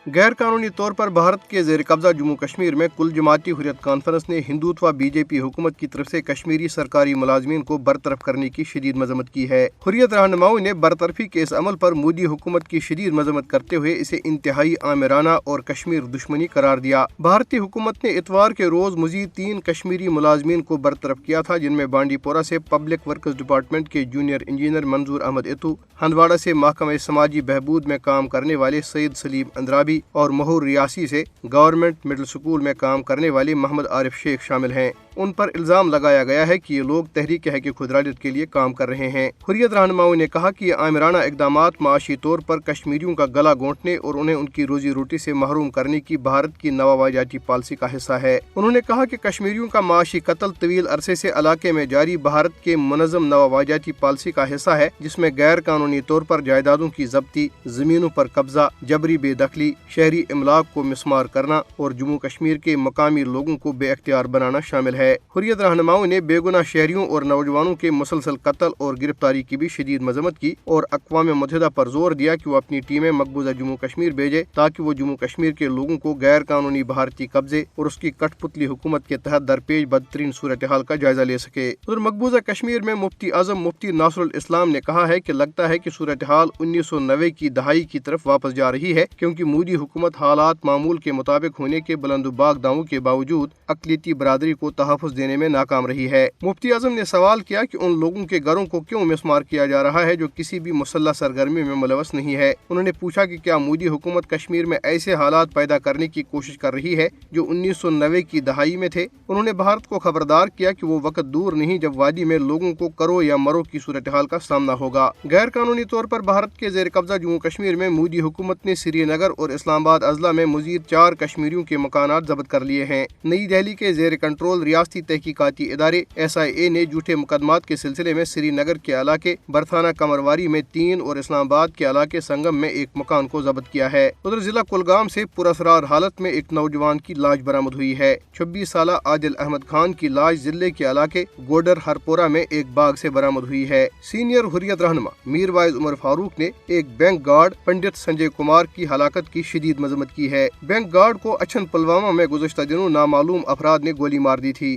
غیر قانونی طور پر بھارت کے زیر قبضہ جموں کشمیر میں کل جماعتی حریت کانفرنس نے ہندوتوا بی جے پی حکومت کی طرف سے کشمیری سرکاری ملازمین کو برطرف کرنے کی شدید مذمت کی ہے۔ حریت رہنماؤں نے برطرفی کے اس عمل پر مودی حکومت کی شدید مذمت کرتے ہوئے اسے انتہائی آمرانہ اور کشمیر دشمنی قرار دیا۔ بھارتی حکومت نے اتوار کے روز مزید 3 کشمیری ملازمین کو برطرف کیا تھا، جن میں بانڈی پورہ سے پبلک ورکس ڈپارٹمنٹ کے جونیئر انجینئر منظور احمد اتو، ہندواڑہ سے محکمہ سماجی بہبود میں کام کرنے والے سید سلیم اندرابی اور مہور ریاسی سے گورنمنٹ مڈل اسکول میں کام کرنے والے محمد عارف شیخ شامل ہیں۔ ان پر الزام لگایا گیا ہے کہ یہ لوگ تحریک حق خودارادیت کے لیے کام کر رہے ہیں۔ حریت رہنماؤں نے کہا کہ یہ آمرانہ اقدامات معاشی طور پر کشمیریوں کا گلا گھونٹنے اور انہیں ان کی روزی روٹی سے محروم کرنے کی بھارت کی نوآبادیاتی پالیسی کا حصہ ہے۔ انہوں نے کہا کہ کشمیریوں کا معاشی قتل طویل عرصے سے علاقے میں جاری بھارت کے منظم نوآبادیاتی پالیسی کا حصہ ہے، جس میں غیر قانونی طور پر جائیدادوں کی ضبطی، زمینوں پر قبضہ، جبری بے دخلی، شہری املاک کو مسمار کرنا اور جموں کشمیر کے مقامی لوگوں کو بے اختیار بنانا شامل ہے۔ حریت رہنماؤں نے بے گناہ شہریوں اور نوجوانوں کے مسلسل قتل اور گرفتاری کی بھی شدید مذمت کی اور اقوام متحدہ پر زور دیا کہ وہ اپنی ٹیمیں مقبوضہ جموں کشمیر بھیجے تاکہ وہ جموں کشمیر کے لوگوں کو غیر قانونی بھارتی قبضے اور اس کی کٹ پتلی حکومت کے تحت درپیش بدترین صورتحال کا جائزہ لے سکے۔ ادھر مقبوضہ کشمیر میں مفتی اعظم مفتی ناصر الاسلام نے کہا ہے کہ لگتا ہے کہ صورتحال 1990 کی دہائی کی طرف واپس جا رہی ہے، کیونکہ مودی حکومت حالات معمول کے مطابق ہونے کے بلند و باغ دعووں کے باوجود اقلیتی برادری کو تحفظ دینے میں ناکام رہی ہے۔ مفتی اعظم نے سوال کیا کہ ان لوگوں کے گھروں کو کیوں مسمار کیا جا رہا ہے جو کسی بھی مسلح سرگرمی میں ملوث نہیں ہے۔ انہوں نے پوچھا کہ کیا مودی حکومت کشمیر میں ایسے حالات پیدا کرنے کی کوشش کر رہی ہے جو 1990 کی دہائی میں تھے۔ انہوں نے بھارت کو خبردار کیا کہ وہ وقت دور نہیں جب وادی میں لوگوں کو کرو یا مرو کی صورتحال کا سامنا ہوگا۔ غیر قانونی طور پر بھارت کے زیر قبضہ جموں کشمیر میں مودی حکومت نے سری نگر اور اسلام آباد اضلاع میں مزید 4 کشمیریوں کے مکانات ضبط کر لیے ہیں۔ نئی دہلی کے زیر کنٹرول ریاستی تحقیقاتی ادارے SIA نے جھوٹے مقدمات کے سلسلے میں سری نگر کے علاقے برتھانہ کمرواری میں 3 اور اسلام آباد کے علاقے سنگم میں 1 مکان کو ضبط کیا ہے۔ ادھر ضلع کلگام سے پراسرار حالت میں ایک نوجوان کی لاش برآمد ہوئی ہے۔ 26 سالہ عادل احمد خان کی لاش ضلع کے علاقے گوڈر ہرپورہ میں ایک باغ سے برآمد ہوئی ہے۔ سینئر حریت رہنما میر وائز عمر فاروق نے ایک بینک گارڈ پنڈت سنجے کمار کی ہلاکت کی شدید مذمت کی ہے۔ بینک گارڈ کو اچھن پلوامہ میں گزشتہ دنوں نامعلوم افراد نے گولی مار دی تھی۔